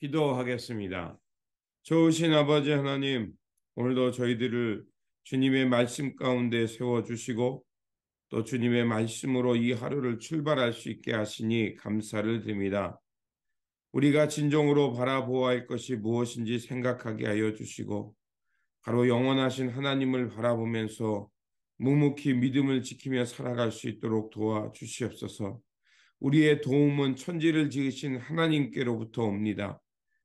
기도하겠습니다. 좋으신 아버지 하나님, 오늘도 저희들을 주님의 말씀 가운데 세워주시고 또 주님의 말씀으로 이 하루를 출발할 수 있게 하시니 감사를 드립니다. 우리가 진정으로 바라보아야 할 것이 무엇인지 생각하게 하여 주시고 바로 영원하신 하나님을 바라보면서 묵묵히 믿음을 지키며 살아갈 수 있도록 도와주시옵소서. 우리의 도움은 천지를 지으신 하나님께로부터 옵니다.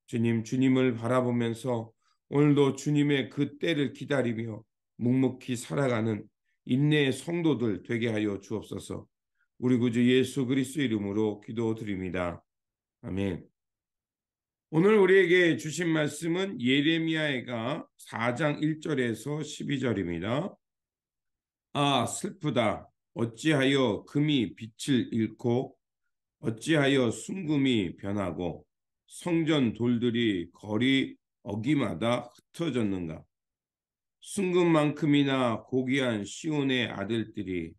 주님을 바라보면서 오늘도 주님의 그 때를 기다리며 묵묵히 살아가는 인내의 성도들 되게 하여 주옵소서. 우리 구주 예수 그리스도 이름으로 기도드립니다. 아멘. 오늘 우리에게 주신 말씀은 예레미야가 4장 1절에서 12절입니다. 아, 슬프다. 어찌하여 금이 빛을 잃고 어찌하여 순금이 변하고 성전 돌들이 거리 어기마다 흩어졌는가. 순금만큼이나 고귀한 시온의 아들들이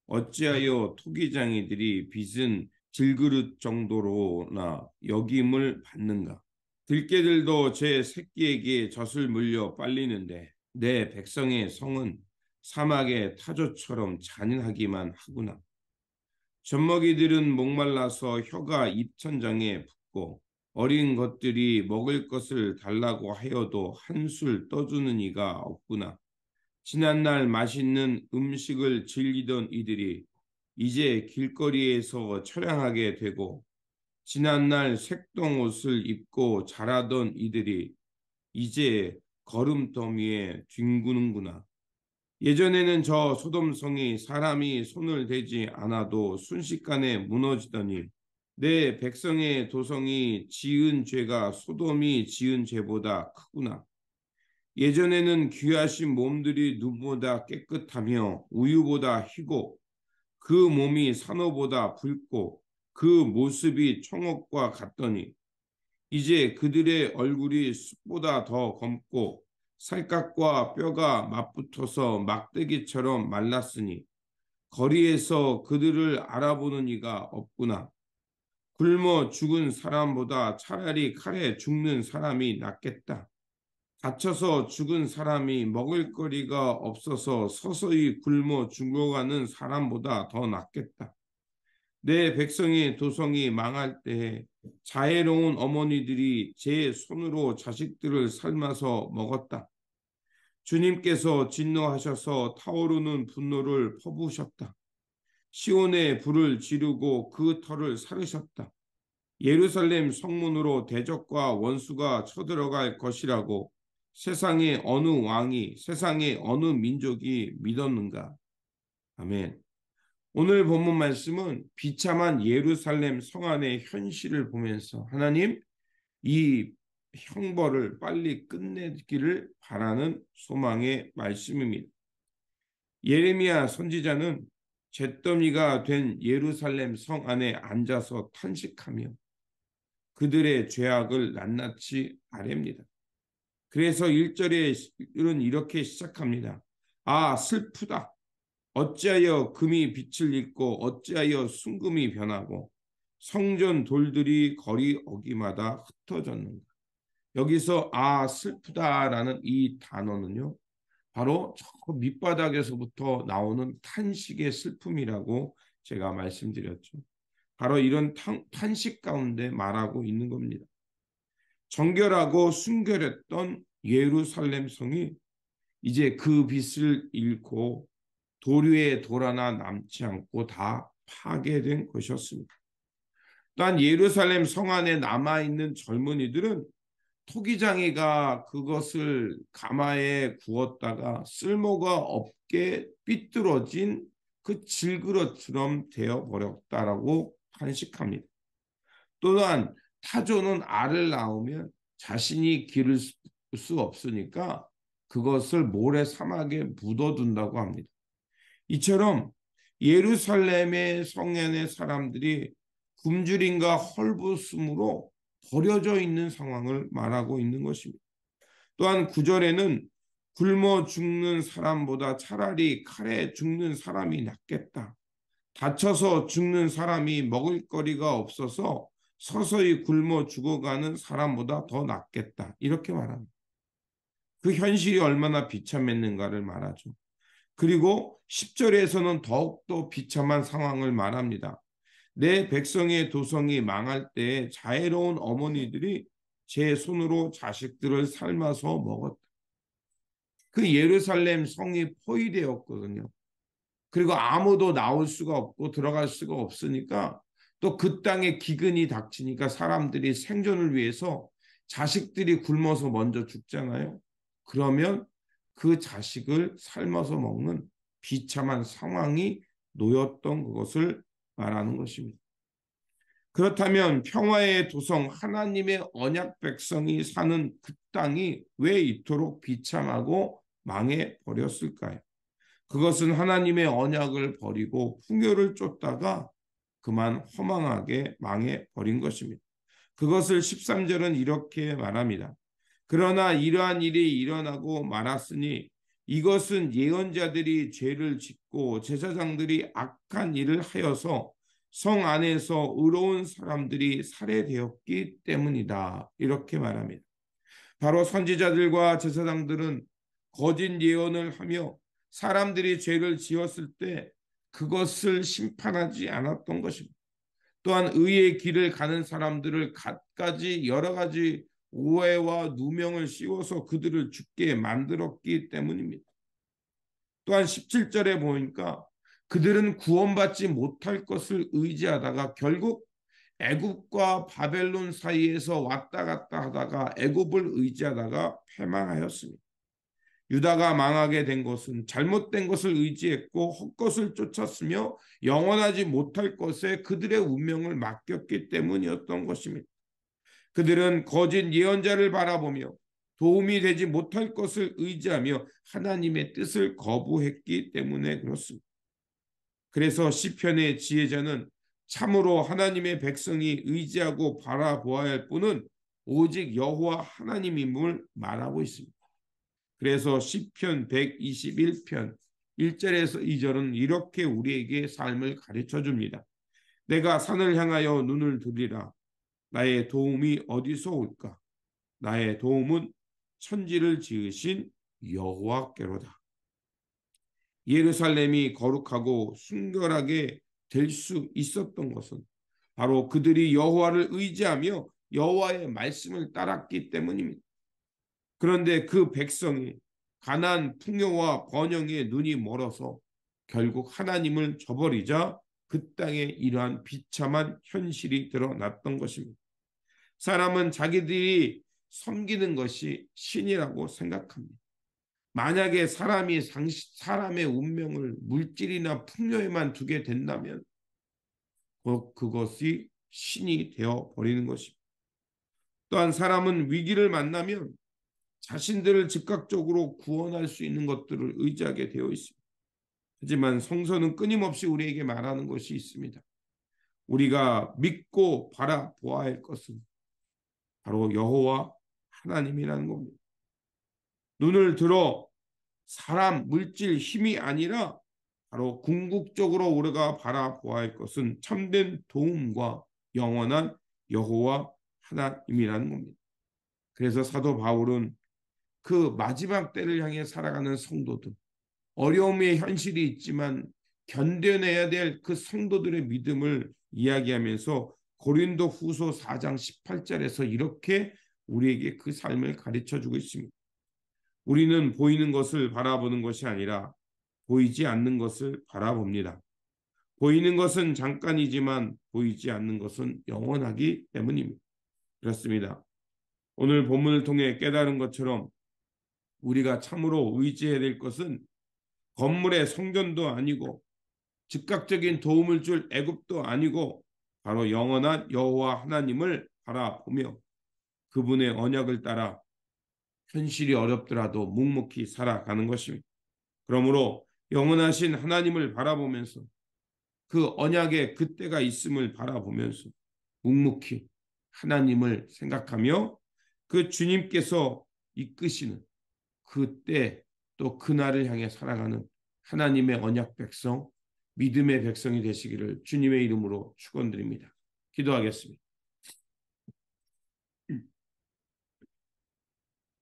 어찌하여 토기장이들이 빚은 질그릇 정도로나 여김을 받는가. 들깨들도 제 새끼에게 젖을 물려 빨리는데 내 백성의 성은 사막의 타조처럼 잔인하기만 하구나. 젖먹이들은 목말라서 혀가 입천장에 붙고 어린 것들이 먹을 것을 달라고 하여도 한술 떠주는 이가 없구나. 지난날 맛있는 음식을 즐기던 이들이 이제 길거리에서 처량하게 되고 지난날 색동 옷을 입고 자라던 이들이 이제 거름더미에 뒹구는구나. 예전에는 저 소돔성이 사람이 손을 대지 않아도 순식간에 무너지더니 내 백성의 도성이 지은 죄가 소돔이 지은 죄보다 크구나. 예전에는 귀하신 몸들이 눈보다 깨끗하며 우유보다 희고 그 몸이 산호보다 붉고 그 모습이 청옥과 같더니 이제 그들의 얼굴이 숯보다 더 검고 살갗과 뼈가 맞붙어서 막대기처럼 말랐으니 거리에서 그들을 알아보는 이가 없구나. 굶어 죽은 사람보다 차라리 칼에 죽는 사람이 낫겠다. 다쳐서 죽은 사람이 먹을 거리가 없어서 서서히 굶어 죽어가는 사람보다 더 낫겠다. 내 백성의 도성이 망할 때에 자애로운 어머니들이 제 손으로 자식들을 삶아서 먹었다. 주님께서 진노하셔서 타오르는 분노를 퍼부으셨다. 시온에 불을 지르고 그 터를 사르셨다. 예루살렘 성문으로 대적과 원수가 쳐들어갈 것이라고 세상의 어느 왕이, 세상의 어느 민족이 믿었는가? 아멘. 오늘 본문 말씀은 비참한 예루살렘 성 안의 현실을 보면서 하나님 이 형벌을 빨리 끝내기를 바라는 소망의 말씀입니다. 예레미야 선지자는 잿더미가 된 예루살렘 성 안에 앉아서 탄식하며 그들의 죄악을 낱낱이 아뢰입니다. 그래서 1절에는 이렇게 시작합니다. 아, 슬프다. 어찌하여 금이 빛을 잃고 어찌하여 순금이 변하고 성전 돌들이 거리 어기마다 흩어졌는가. 여기서 아 슬프다라는 이 단어는요. 바로 저 밑바닥에서부터 나오는 탄식의 슬픔이라고 제가 말씀드렸죠. 바로 이런 탄식 가운데 말하고 있는 겁니다. 정결하고 순결했던 예루살렘 성이 이제 그 빛을 잃고 도류에 돌 하나 남지 않고 다 파괴된 것이었습니다. 또한 예루살렘 성 안에 남아있는 젊은이들은 토기장이가 그것을 가마에 구웠다가 쓸모가 없게 삐뚤어진 그 질그릇처럼 되어버렸다라고 탄식합니다. 또한 타조는 알을 낳으면 자신이 기를 수 없으니까 그것을 모래 사막에 묻어둔다고 합니다. 이처럼 예루살렘의 성안의 사람들이 굶주림과 헐벗음으로 버려져 있는 상황을 말하고 있는 것입니다. 또한 9절에는 굶어 죽는 사람보다 차라리 칼에 죽는 사람이 낫겠다. 다쳐서 죽는 사람이 먹을 거리가 없어서 서서히 굶어 죽어가는 사람보다 더 낫겠다. 이렇게 말합니다. 그 현실이 얼마나 비참했는가를 말하죠. 그리고 10절에서는 더욱더 비참한 상황을 말합니다. 내 백성의 도성이 망할 때 자애로운 어머니들이 제 손으로 자식들을 삶아서 먹었다. 그 예루살렘 성이 포위되었거든요. 그리고 아무도 나올 수가 없고 들어갈 수가 없으니까 또 그 땅에 기근이 닥치니까 사람들이 생존을 위해서 자식들이 굶어서 먼저 죽잖아요. 그러면 그 자식을 삶아서 먹는 비참한 상황이 놓였던 그것을 말하는 것입니다. 그렇다면 평화의 도성 하나님의 언약 백성이 사는 그 땅이 왜 이토록 비참하고 망해 버렸을까요? 그것은 하나님의 언약을 버리고 풍요를 쫓다가 그만 허망하게 망해 버린 것입니다. 그것을 13절은 이렇게 말합니다. 그러나 이러한 일이 일어나고 말았으니 이것은 예언자들이 죄를 짓고 제사장들이 악한 일을 하여서 성 안에서 의로운 사람들이 살해되었기 때문이다. 이렇게 말합니다. 바로 선지자들과 제사장들은 거짓 예언을 하며 사람들이 죄를 지었을 때 그것을 심판하지 않았던 것입니다. 또한 의의 길을 가는 사람들을 갖가지 여러 가지 오해와 누명을 씌워서 그들을 죽게 만들었기 때문입니다. 또한 17절에 보니까 그들은 구원받지 못할 것을 의지하다가 결국 애굽과 바벨론 사이에서 왔다 갔다 하다가 애굽을 의지하다가 패망하였습니다. 유다가 망하게 된 것은 잘못된 것을 의지했고 헛것을 쫓았으며 영원하지 못할 것에 그들의 운명을 맡겼기 때문이었던 것입니다. 그들은 거짓 예언자를 바라보며 도움이 되지 못할 것을 의지하며 하나님의 뜻을 거부했기 때문에 그렇습니다. 그래서 시편의 지혜자는 참으로 하나님의 백성이 의지하고 바라보아야 할 분은 오직 여호와 하나님임을 말하고 있습니다. 그래서 시편 121편 1절에서 2절은 이렇게 우리에게 삶을 가르쳐 줍니다. 내가 산을 향하여 눈을 들이라. 나의 도움이 어디서 올까? 나의 도움은 천지를 지으신 여호와께로다. 예루살렘이 거룩하고 순결하게 될 수 있었던 것은 바로 그들이 여호와를 의지하며 여호와의 말씀을 따랐기 때문입니다. 그런데 그 백성이 가난 풍요와 번영에 눈이 멀어서 결국 하나님을 저버리자 그 땅에 이러한 비참한 현실이 드러났던 것입니다. 사람은 자기들이 섬기는 것이 신이라고 생각합니다. 만약에 사람의 운명을 물질이나 풍요에만 두게 된다면 그것이 신이 되어 버리는 것입니다. 또한 사람은 위기를 만나면 자신들을 즉각적으로 구원할 수 있는 것들을 의지하게 되어 있습니다. 하지만 성서는 끊임없이 우리에게 말하는 것이 있습니다. 우리가 믿고 바라보아야 할 것은 바로 여호와 하나님이라는 겁니다. 눈을 들어 사람, 물질, 힘이 아니라 바로 궁극적으로 우리가 바라보아야 할 것은 참된 도움과 영원한 여호와 하나님이라는 겁니다. 그래서 사도 바울은 그 마지막 때를 향해 살아가는 성도들, 어려움의 현실이 있지만 견뎌내야 될 그 성도들의 믿음을 이야기하면서 고린도 후서 4장 18절에서 이렇게 우리에게 그 삶을 가르쳐 주고 있습니다. 우리는 보이는 것을 바라보는 것이 아니라 보이지 않는 것을 바라봅니다. 보이는 것은 잠깐이지만 보이지 않는 것은 영원하기 때문입니다. 그렇습니다. 오늘 본문을 통해 깨달은 것처럼 우리가 참으로 의지해야 될 것은 건물의 성전도 아니고 즉각적인 도움을 줄 애굽도 아니고 바로 영원한 여호와 하나님을 바라보며 그분의 언약을 따라 현실이 어렵더라도 묵묵히 살아가는 것입니다. 그러므로 영원하신 하나님을 바라보면서 그 언약의 그때가 있음을 바라보면서 묵묵히 하나님을 생각하며 그 주님께서 이끄시는 그때 또 그날을 향해 살아가는 하나님의 언약 백성, 믿음의 백성이 되시기를 주님의 이름으로 축원드립니다. 기도하겠습니다.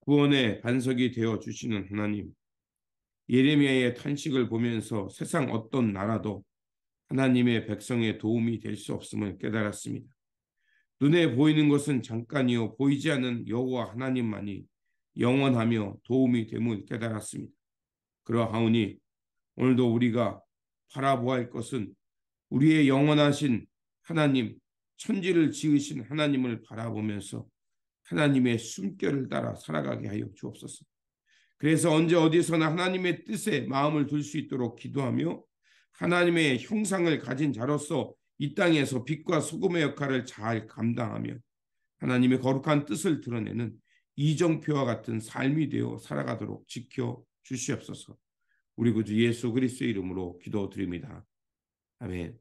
구원의 반석이 되어 주시는 하나님, 예레미야의 탄식을 보면서 세상 어떤 나라도 하나님의 백성의 도움이 될 수 없음을 깨달았습니다. 눈에 보이는 것은 잠깐이요 보이지 않는 여호와 하나님만이 영원하며 도움이 됨을 깨달았습니다. 그러하오니 오늘도 우리가 바라보아야 할 것은 우리의 영원하신 하나님, 천지를 지으신 하나님을 바라보면서 하나님의 숨결을 따라 살아가게 하여 주옵소서. 그래서 언제 어디서나 하나님의 뜻에 마음을 둘 수 있도록 기도하며 하나님의 형상을 가진 자로서 이 땅에서 빛과 소금의 역할을 잘 감당하며 하나님의 거룩한 뜻을 드러내는 이정표와 같은 삶이 되어 살아가도록 지켜 주시옵소서. 우리 구주 예수 그리스도의 이름으로 기도드립니다. 아멘.